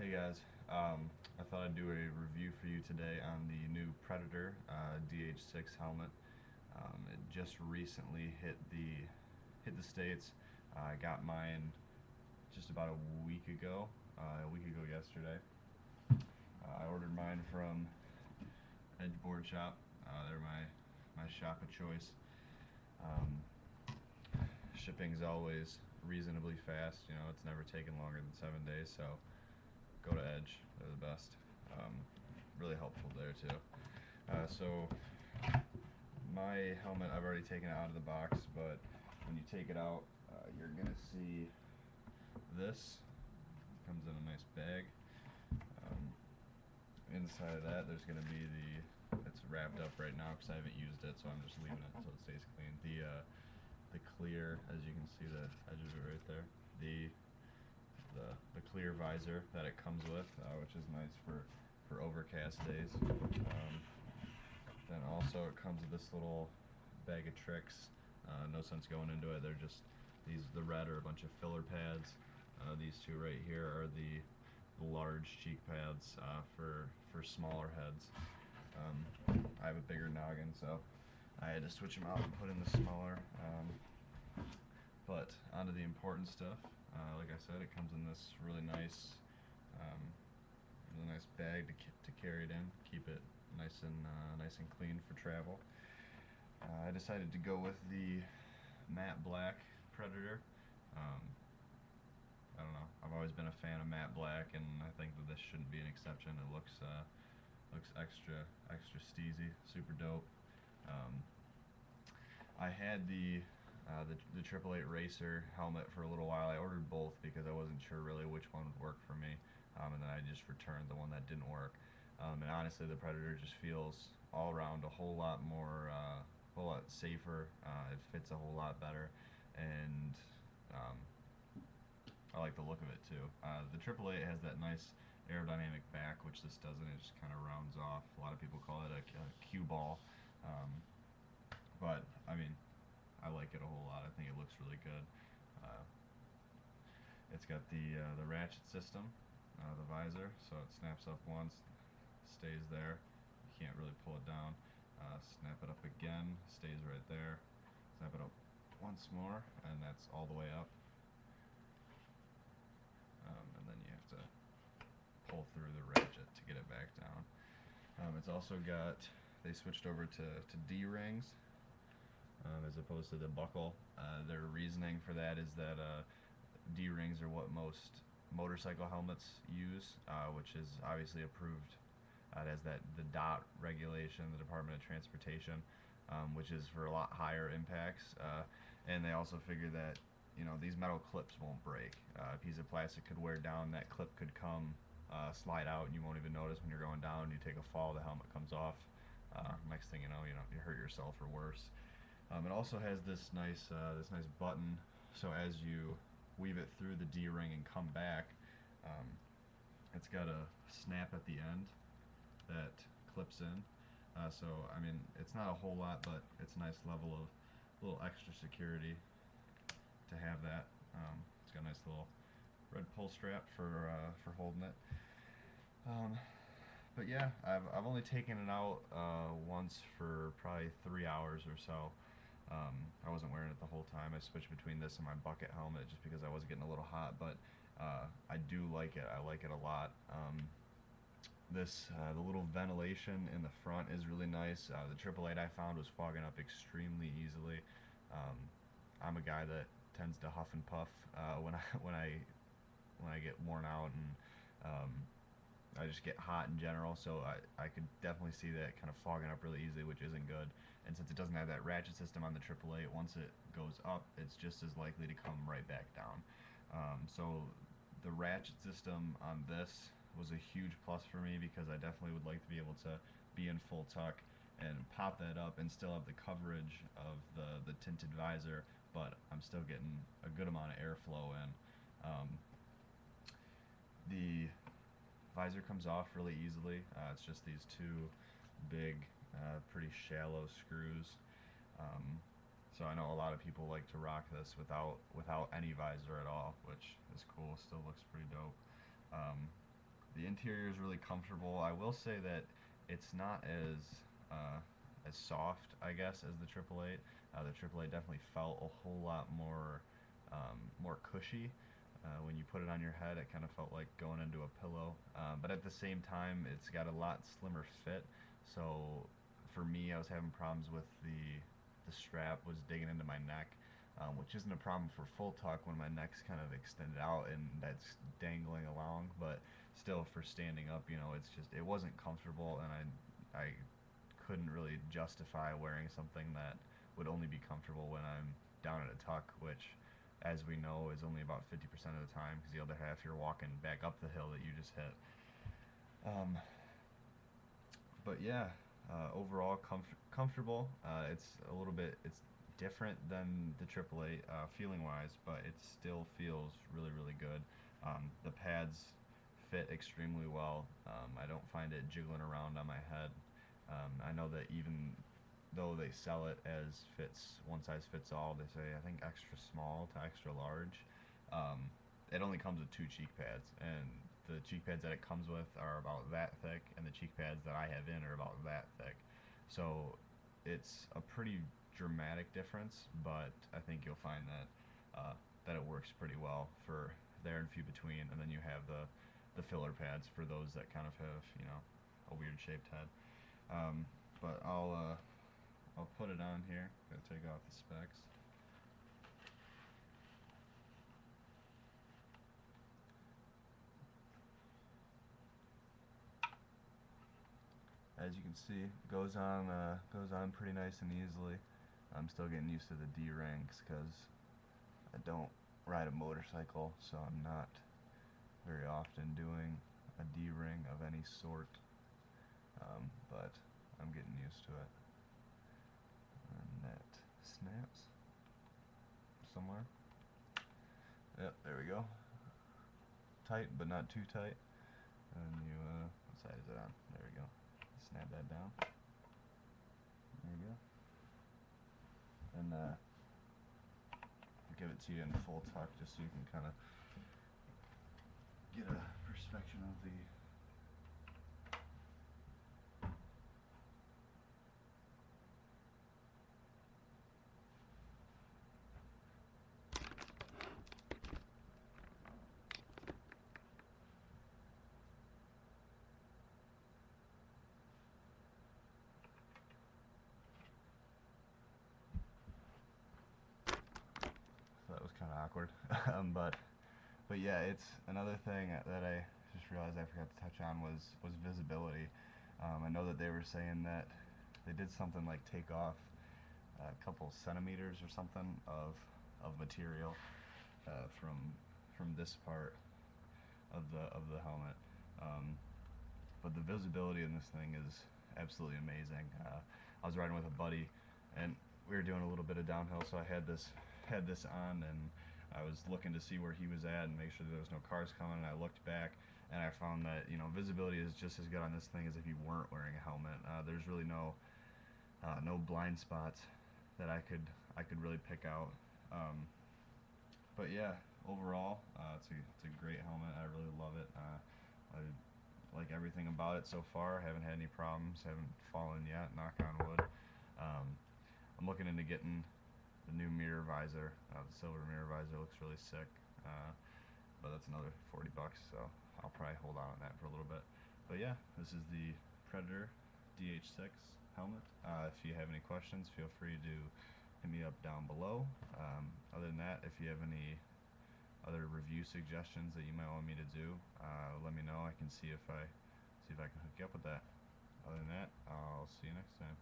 Hey guys, I thought I'd do a review for you today on the new Predator DH-6 helmet. It just recently hit the States. I got mine just about a week ago yesterday. I ordered mine from Edge Board Shop. They're my shop of choice. Um, Shipping's always reasonably fast. You know, it's never taken longer than 7 days. So go to Edge. They're the best. Really helpful there too. So my helmet, I've already taken it out of the box, but when you take it out, you're gonna see this. It comes in a nice bag. Um, Inside of that, there's gonna be it's wrapped up right now because I haven't used it, so I'm just leaving it so it stays clean. The clear, as you can see the edge of it right there. The clear visor that it comes with, which is nice for overcast days. Then also it comes with this little bag of tricks. No sense going into it. They're just the red are a bunch of filler pads. These two right here are the large cheek pads for smaller heads. I have a bigger noggin, so I had to switch them out and put in the smaller. But onto the important stuff. Like I said, it comes in this um, really nice bag to carry it in, keep it nice and clean for travel. I decided to go with the matte black Predator. Um, I don't know. I've always been a fan of matte black, and I think that this shouldn't be an exception. It looks extra steezy, super dope. Um, I had the 888 Racer helmet for a little while. I ordered both because I wasn't sure really which one would work for me, and then I just returned the one that didn't work. And honestly, the Predator just feels all around a whole lot more, whole lot safer. It fits a whole lot better, and um, I like the look of it too. The 888 has that nice aerodynamic back, which this doesn't. It just kind of rounds off. A lot of people call it a cue ball, um, but I mean, I like it a whole lot. I think it looks really good. Uh, it's got the ratchet system, the visor, so it snaps up once, stays there. You can't really pull it down. Snap it up again, stays right there. Snap it up once more, and that's all the way up. And then you have to pull through the ratchet to get it back down. It's also got, they switched over to D-rings as opposed to the buckle. Their reasoning for that is that D-rings are what most motorcycle helmets use, which is obviously approved. It has the DOT regulation, the Department of Transportation, which is for a lot higher impacts. And they also figure that these metal clips won't break. A piece of plastic could wear down, that clip could come slide out, and you won't even notice when you're going down. You take a fall, the helmet comes off. Next thing you know, you hurt yourself or worse. It also has this nice button, so as you weave it through the D-ring and come back, it's got a snap at the end that clips in. So I mean, it's not a whole lot, but it's a nice level of little extra security to have that. It's got a nice little red pull strap for holding it. But yeah, I've only taken it out once for probably 3 hours or so. I wasn't wearing it the whole time. I switched between this and my bucket helmet just because I was getting a little hot, but I do like it. I like it a lot. The little ventilation in the front is really nice. The 888 I found was fogging up extremely easily. I'm a guy that tends to huff and puff when I get worn out, and I just get hot in general, so I could definitely see that kind of fogging up really easily, which isn't good. And since it doesn't have that ratchet system on the 888, once it goes up, it's just as likely to come right back down. So the ratchet system on this was a huge plus for me because I definitely would like to be able to be in full tuck and pop that up and still have the coverage of the tinted visor, but I'm still getting a good amount of airflow in. The visor comes off really easily. It's just these two big, pretty shallow screws. So I know a lot of people like to rock this without any visor at all, which is cool. Still looks pretty dope. The interior is really comfortable. I will say that it's not as soft, I guess, as the Triple Eight. The Triple Eight definitely felt a whole lot more cushy. When you put it on your head, it kind of felt like going into a pillow. But at the same time, it's got a lot slimmer fit. So for me, I was having problems with the strap was digging into my neck, which isn't a problem for full tuck when my neck's kind of extended out and that's dangling along. But still, for standing up, it wasn't comfortable, and I couldn't really justify wearing something that would only be comfortable when I'm down at a tuck, which, as we know, is only about 50% of the time, because the other half you're walking back up the hill that you just hit. But yeah, overall comfortable. It's different than the AAA feeling wise, but it still feels really really good. The pads fit extremely well. I don't find it jiggling around on my head. I know that even though they sell it as one size fits all, they say I think extra small to extra large. It only comes with two cheek pads, and the cheek pads that it comes with are about that thick, and the cheek pads that I have in are about that thick. So it's a pretty dramatic difference, but I think you'll find that it works pretty well for there and few between. And then you have the filler pads for those that kind of have a weird shaped head. But I'll put it on here. Gotta take off the specs. As you can see, it goes on pretty nice and easily. I'm still getting used to the D rings because I don't ride a motorcycle, so I'm not very often doing a D ring of any sort. But I'm getting used to it. And that snaps somewhere. Yep, there we go. Tight, but not too tight. And what side is it on? There we go. Snap that down. There you go. And I'll give it to you in full tuck just so you can kind of get a perspective of the so that was kind of awkward. But yeah, it's another thing that I just realized I forgot to touch on was visibility. I know that they were saying that they did something like take off a couple centimeters or something of material from this part of the helmet. But the visibility in this thing is absolutely amazing. I was riding with a buddy, and we were doing a little bit of downhill, so I had this on, and I was looking to see where he was at and make sure there was no cars coming. And I looked back, and I found that visibility is just as good on this thing as if you weren't wearing a helmet. There's really no blind spots that I could really pick out. But yeah, overall, it's a great helmet. I really love it. I like everything about it so far. Haven't had any problems. Haven't fallen yet. Knock on wood. I'm looking into getting the new mirror visor. The silver mirror visor looks really sick. But that's another 40 bucks, so I'll probably hold on that for a little bit. But yeah, this is the Predator DH-6 helmet. If you have any questions, feel free to hit me up down below. Other than that, if you have any other review suggestions that you might want me to do, let me know. I can see if I can hook you up with that. Other than that, I'll see you next time.